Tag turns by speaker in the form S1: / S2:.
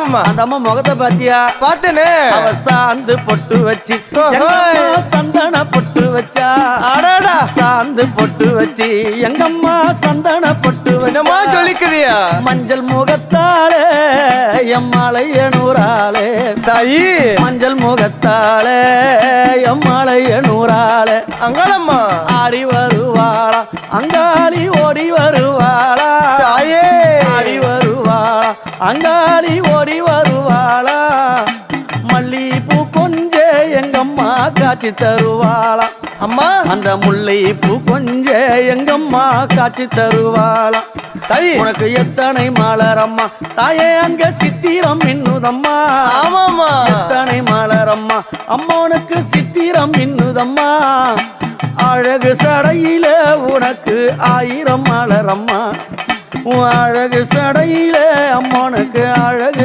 S1: ஆமாமா.
S2: அந்த அம்மா முகத்தை பாத்தியா?
S1: பார்த்தேனே.
S2: அவ சாந்து பொட்டு வச்சு சந்தன பொட்டு வச்சா.
S1: அடடா.
S2: சாந்து பொட்டு வச்சு எங்கம்மா சந்தன பொட்டு
S1: என்னமா
S2: வச்சா.
S1: சொல்லிக்குதியா?
S2: மஞ்சள் முகத்தாளே எம்மாளைய நூறாளே
S1: தாயி.
S2: மஞ்சள் முகத்தாளே எம்மாளைய நூறாளே
S1: அங்காளம்மா.
S2: ஆடி வருவாளா அங்காளி ஓடி வருவாளா.
S1: தாயே.
S2: ஆடி வருவாளா அங்காளி ஓடி வருவாளா. மல்லிப்பூ கொஞ்ச எங்கம்மா காட்சி தருவாளா.
S1: அம்மா.
S2: அந்த முல்லைப்பூ கொஞ்ச எங்கம்மா காட்சி தருவாளா.
S1: தாயி.
S2: உனக்கு எத்தனை மலரம்மா தாயே அங்க சித்திரம் இன்னுதம்மா.
S1: ஆமாமா.
S2: எத்தனை மலரம்மா அம்மனுக்கு சித்திரம் இன்னுதம்மா. அழகு சடையில உனக்கு 1000 மலரம்மா. அழகு சடையில அம்மனுக்கு அழகு